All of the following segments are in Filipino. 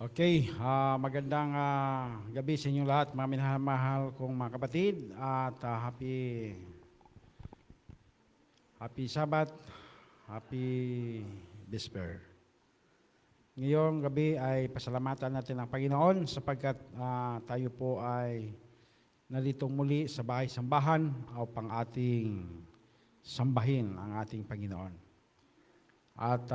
Okay, magandang gabi sa inyong lahat, mga minamahal kong mga kapatid, at happy Sabbath, happy Vesper. Ngayong gabi ay pasalamatan natin ang Panginoon sapagkat tayo po ay nalitong muli sa bahay-sambahan upang ating sambahin ang ating Panginoon. At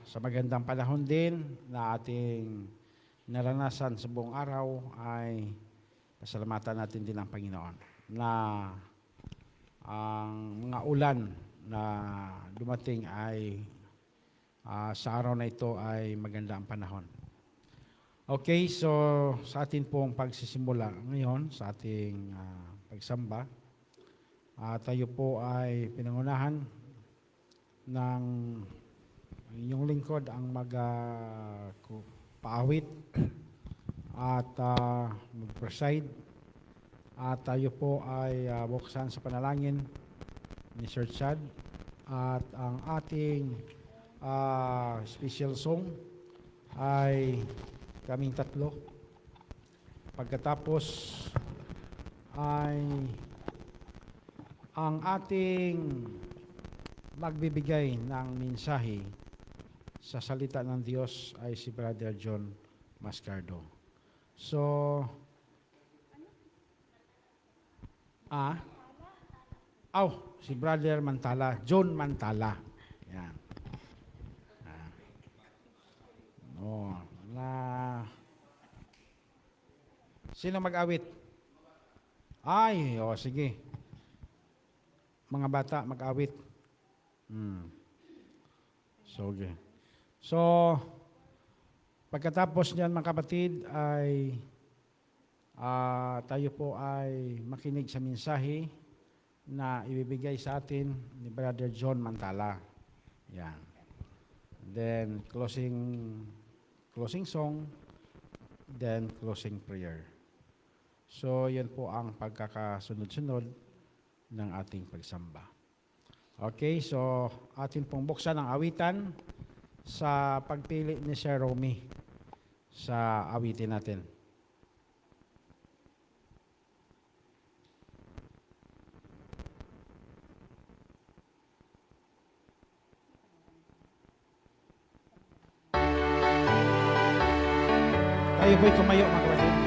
sa magandang panahon din na ating naranasan sa buong araw ay pasalamatan natin din ang Panginoon na ang mga ulan na dumating ay sa araw na ito ay maganda ang panahon. Okay, so sa atin pong pagsisimula ngayon sa ating pagsamba, tayo po ay pinangunahan ng inyong lingkod ang magpaawit at mag-preside. At tayo po ay buksan sa panalangin ni Sir Chad. At ang ating special song ay kaming tatlo. Pagkatapos ay ang ating magbibigay ng mensahe sa salita ng Diyos ay si Brother John Mascardo. So, si Brother Mantala, John Mantala. Yan. Sino mag-awit? Sige. Mga bata, mag-awit. So, pagkatapos niyan mga kapatid ay tayo po ay makinig sa mensahe na ibibigay sa atin ni Brother John Mantala. Yan. Then closing song, then closing prayer. So, yan po ang pagkakasunod-sunod ng ating pagsamba. Okay, so atin pong buksan ang awitan sa pagpili ni Sir Romy sa awitin natin. Tayo po'y tumayo mga kapatid.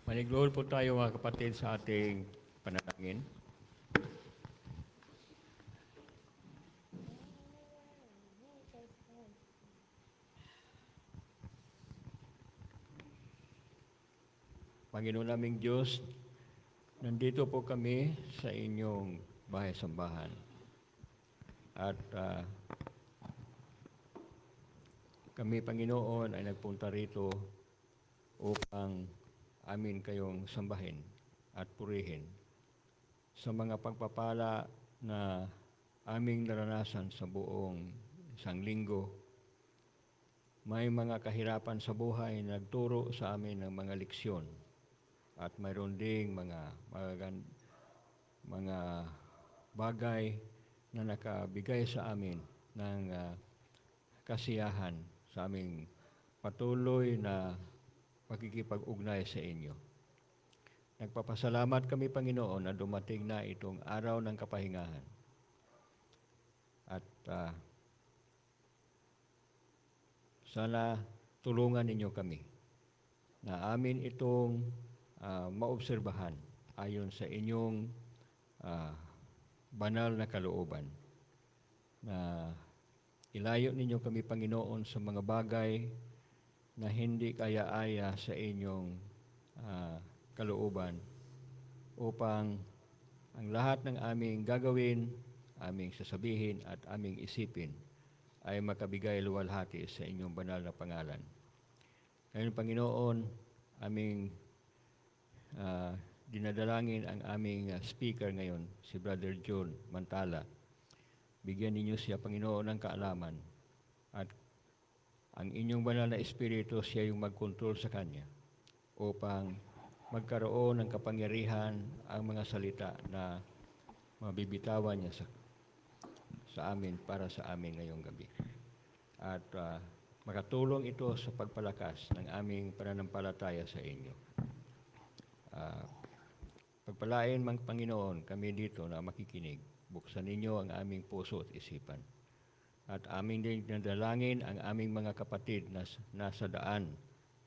Manigloon po tayo mga kapatid sa ating panalangin. Panginoon naming Diyos, nandito po kami sa inyong bahay-sambahan. At kami, Panginoon, ay nagpunta rito upang amin kayong sambahin at purihin sa mga pagpapala na aming naranasan sa buong isang linggo. May mga kahirapan sa buhay na nagturo sa amin ng mga leksyon at mayroon ding mga bagay na nakabigay sa amin ng kasiyahan sa aming patuloy na pagkikipag-ugnay sa inyo. Nagpapasalamat kami, Panginoon, na dumating na itong araw ng kapahingahan. At sana tulungan ninyo kami na amin itong maobserbahan ayon sa inyong banal na kalooban. Na ilayo ninyo kami, Panginoon, sa mga bagay na hindi kaya-aya sa inyong kalooban upang ang lahat ng aming gagawin, aming sasabihin at aming isipin ay makabigay luwalhati sa inyong banal na pangalan. Ngayon, Panginoon, aming dinadalangin ang aming speaker ngayon, si Brother John Mantala. Bigyan ninyo siya, Panginoon, ng kaalaman at ang inyong banal na espiritu siya yung mag-control sa kanya upang magkaroon ng kapangyarihan ang mga salita na mabibitawan niya sa amin para sa amin ngayong gabi. At makatulong ito sa pagpalakas ng aming pananampalataya sa inyo. Pagpalain, Panginoon, kami dito na makikinig. Buksan ninyo ang aming puso at isipan. At aming din nadalangin ang aming mga kapatid na nasa daan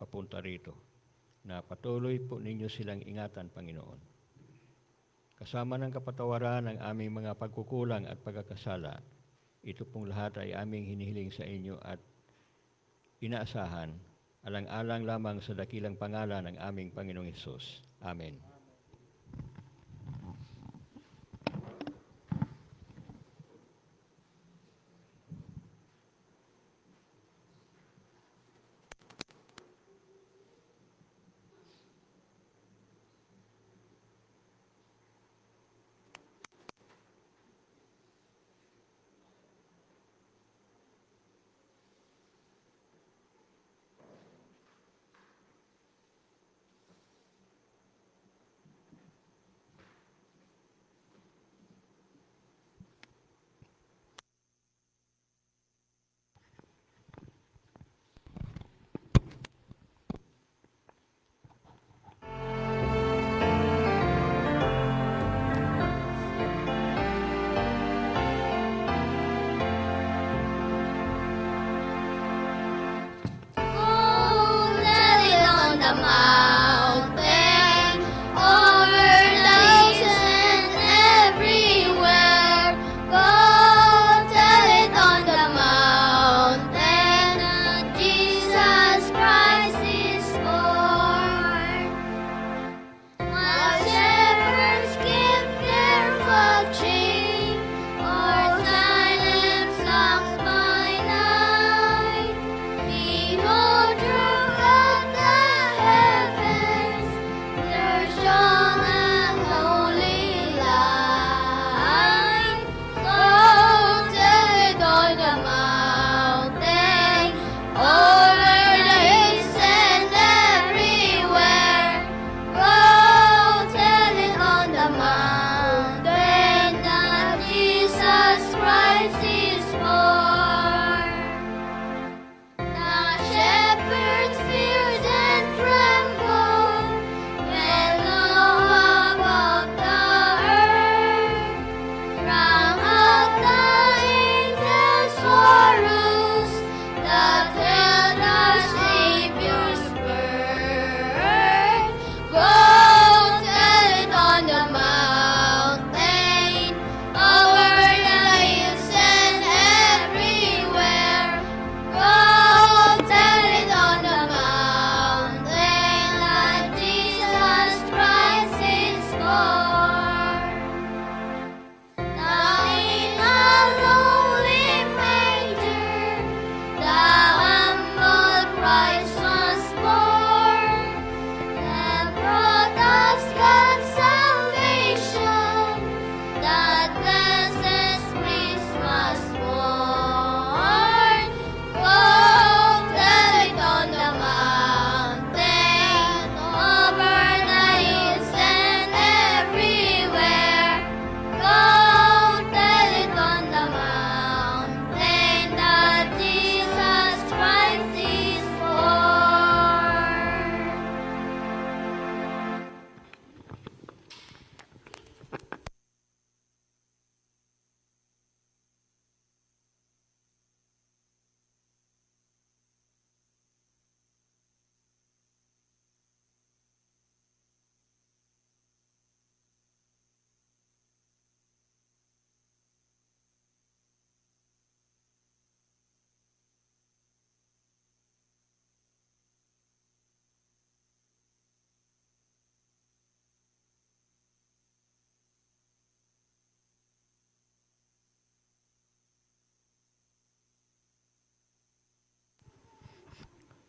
papunta rito, na patuloy po ninyo silang ingatan, Panginoon. Kasama ng kapatawaran ng aming mga pagkukulang at pagkakasala, ito pong lahat ay aming hinihiling sa inyo at inaasahan, alang-alang lamang sa dakilang pangalan ng aming Panginoong Hesus. Amen.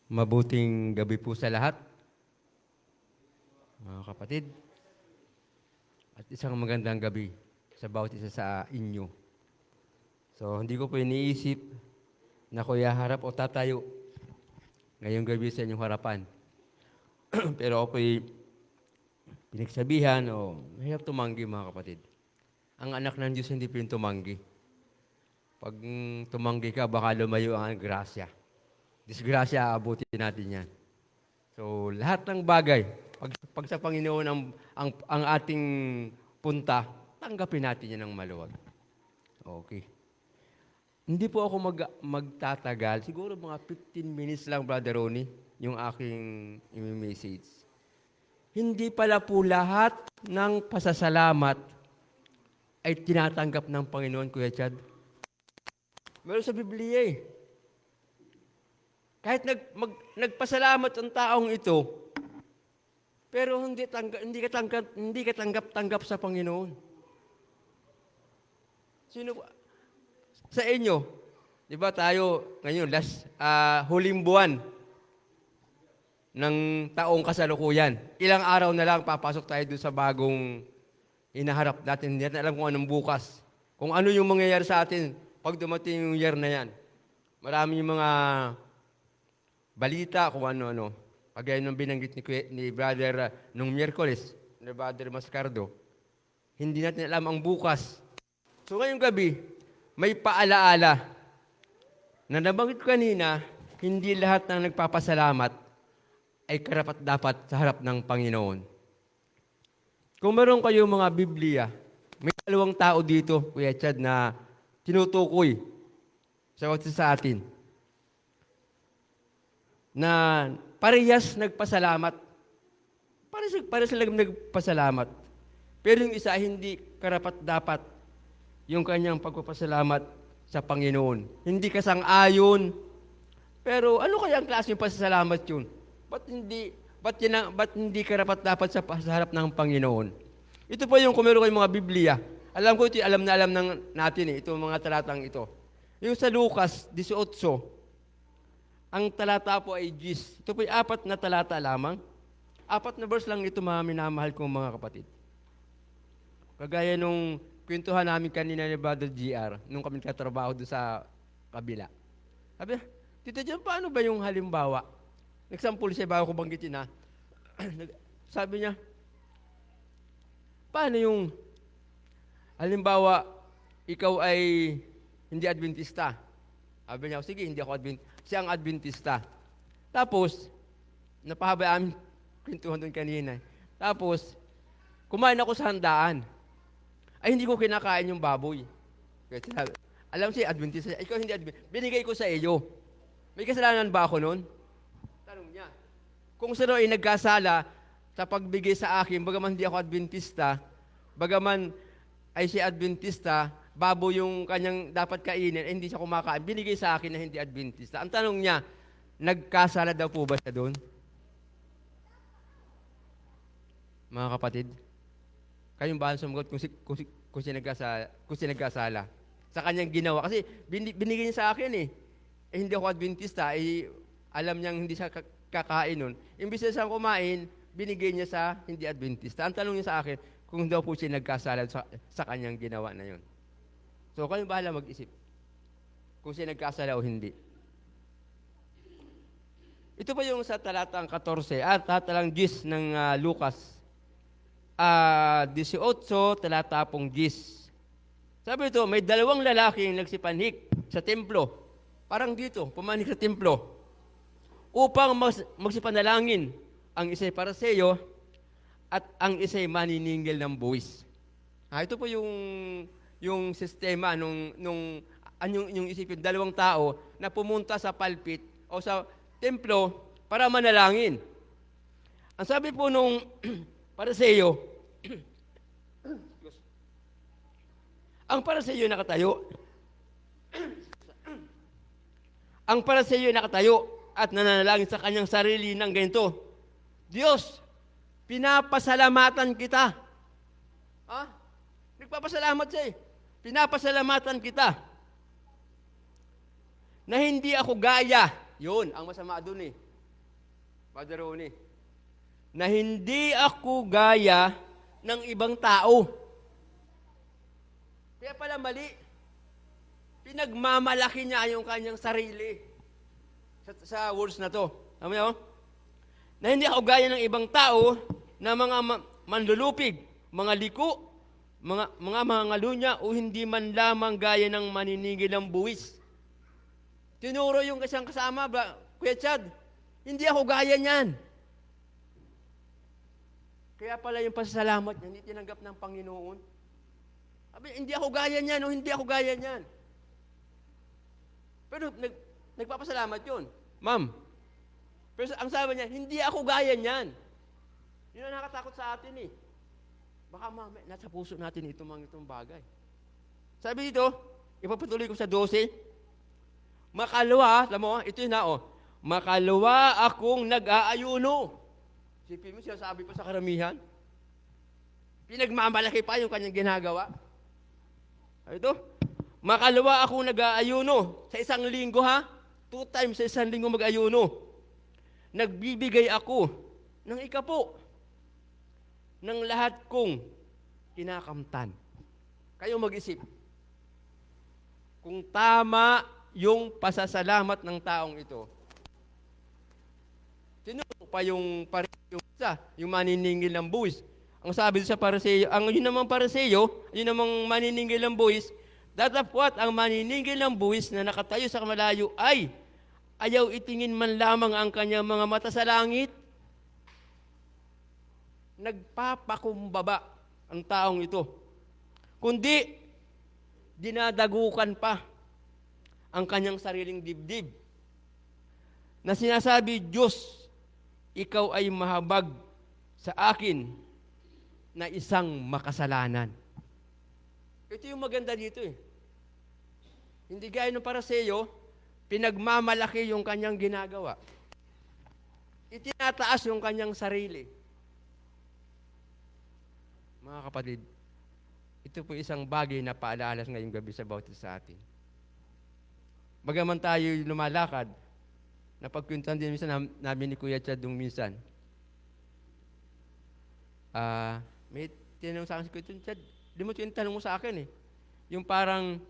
Mabuting gabi po sa lahat, mga kapatid. At isang magandang gabi sa bawat isa sa inyo. So, hindi ko po iniisip na ko haharap o tatayo ngayong gabi sa inyong harapan. Pero ako po'y pinagsabihan o mahirap tumanggi, mga kapatid. Ang anak ng Diyos hindi pwedeng tumanggi. Pag tumanggi ka, baka lumayo ang grasya. Disgrasya, aabutin natin yan. So, lahat ng bagay, pag sa Panginoon ang ating punta, tanggapin natin yan ng maluwag. Okay. Hindi po ako magtatagal. Siguro mga 15 minutes lang, Brother Ronnie, yung aking i-message. Hindi pala po lahat ng pasasalamat ay tinatanggap ng Panginoon, Kuya Chad. Meron sa Biblia eh. Kahit nagpasalamat ang taong ito, pero hindi ka tanggap sa Panginoon. Sino sa inyo? 'Di ba tayo ngayon huling buwan ng taong kasalukuyan. Ilang araw na lang papasok tayo doon sa bagong hinaharap natin. Hindi natin alam kung anong bukas. Kung ano yung mangyayari sa atin pag dumating yung year na yan. Marami yung mga balita kung ano-ano. Kagaya nung binanggit ni Brother nung Miyerkules, ni Brother Mascardo, hindi natin alam ang bukas. So ngayong gabi, may paalaala na nabanggit ko kanina, hindi lahat ng nagpapasalamat ay karapat-dapat sa harap ng Panginoon. Kung meron kayong mga Biblia, may dalawang tao dito, Kuya Chad, na tinutukoy sa atin na parehas nagpasalamat. Para sila nagpasalamat. Pero yung isa hindi karapat-dapat yung kanyang pagpapasalamat sa Panginoon. Hindi kasang-ayon. Pero ano kaya ang klase yung pasasalamat yun? Ba't hindi karapat-dapat sa harap ng Panginoon? Ito po yung kung meron kayong mga Biblia. Alam ko ito, alam natin itong mga talatang ito. Yung sa Lucas 18, ang talata po ay Gis. Ito po ay 4 na talata lamang. 4 na verse lang ito, mga minamahal kong mga kapatid. Kagaya nung kwentuhan namin kanina ni Brother GR, nung kami katrabaho doon sa kabila. Sabi, Tito John, paano ba yung halimbawa? Nagsampul siya, bago ko banggitin ha. Sabi niya, paano yung halimbawa, ikaw ay hindi Adventista? Sabi niya, sige, hindi ako Adventista. Siya ang Adventista. Tapos, napahaba amin kwentuhan doon kanina. Tapos, kumain ako sa handaan. Ay, hindi ko kinakain yung baboy. Kasi sabi, alam siya, Adventista. Ikaw hindi Adventista. Binigay ko sa iyo. May kasalanan ba ako noon? Tanong niya. Kung sino ay nagkasala sa pagbigay sa akin, bagaman hindi ako Adventista, bagaman ay siya Adventista, babo yung kanyang dapat kainin, hindi siya kumakain, binigay sa akin na hindi Adventista. Ang tanong niya, nagkasala daw po ba siya doon? Mga kapatid, kayong bahan sumagot kung siya nagkasala sa kanyang ginawa. Kasi binigay niya sa akin hindi ako Adventista, alam niyang hindi siya kakain nun. Imbis na siyang kumain, binigay niya sa hindi Adventista. Ang tanong niya sa akin, kung daw po siya nagkasala sa kanyang ginawa na yun. So, kayong bahala mag-isip kung siya nagkasala o hindi. Ito pa yung sa talatang 14 at talatang 10 ng Lucas 18, talata pong 10. Sabi ito, may 2 lalaking nagsipanhik sa templo. Parang dito, pumanik sa templo. Upang magsipanalangin. Ang isa'y Pariseo at ang isa'y maniningil ng buwis. Ito po yung sistema yung isipin, 2 tao na pumunta sa pulpit o sa templo para manalangin. Ang sabi po nung Pariseo, ang Pariseo nakatayo. Ang Pariseo nakatayo at nananalangin sa kanyang sarili ng ganito, Diyos, pinapasalamatan kita. Nagpapasalamat siya Pinapasalamatan kita na hindi ako gaya. Yun, ang masama doon Father Ronnie, na hindi ako gaya ng ibang tao. Kaya pala mali. Pinagmamalaki niya yung kanyang sarili sa words na to. Alam niyo? Na hindi ako gaya ng ibang tao na mga manlulupig, mga liko, mga mangalunya o hindi man lamang gaya ng maniningil ng buwis. Tinuro yung isang kasama, Kuya Chad, hindi ako gaya niyan. Kaya pala yung pasasalamat niya, hindi tinanggap ng Panginoon. Sabi, hindi ako gaya niyan o hindi ako gaya niyan. Pero nagpapasalamat yun. Ma'am, pero ang sabi niya, hindi ako gaya niyan. Yun ang nakatakot sa atin eh. Baka mamaya, nasa puso natin itong bagay. Sabi dito, ipapatuloy ko sa 12. Makalawa, alam mo, ito yun na, makalawa akong nag-aayuno. Sipin mo, sinasabi pa sa karamihan. Pinagmamalaki pa yung kanyang ginagawa. Ito, makalawa akong nag-aayuno. Sa isang linggo ha, 2 times sa isang linggo mag-ayuno. Nagbibigay ako ng ikapo ng lahat kong kinakamtan. Kayo mag-isip. Kung tama yung pasasalamat ng taong ito, sino pa yung isa, yung maniningil ng buwis? Ang sabi sa Pariseyo, yun namang Pariseyo, yun namang maniningil ng buwis, datapwat ang maniningil ng buwis na nakatayo sa malayo ay ayaw itingin man lamang ang kanyang mga mata sa langit. Nagpapakumbaba ang taong ito. Kundi, dinadagukan pa ang kanyang sariling dibdib. Na sinasabi, Diyos, ikaw ay mahabag sa akin na isang makasalanan. Ito yung maganda dito eh. Hindi gaya ng Pariseyo, pinagmamalaki yung kanyang ginagawa. Itinataas yung kanyang sarili. Mga kapatid, ito po isang bagay na paalala ngayong gabi sa bawat isa sa atin. Bagaman tayo lumalakad, napagkwintan din minsan namin ni Kuya Chad yung minsan. May tinanong sa akin si Kuya Chad, di mo tinanong mo sa akin eh. Yung parang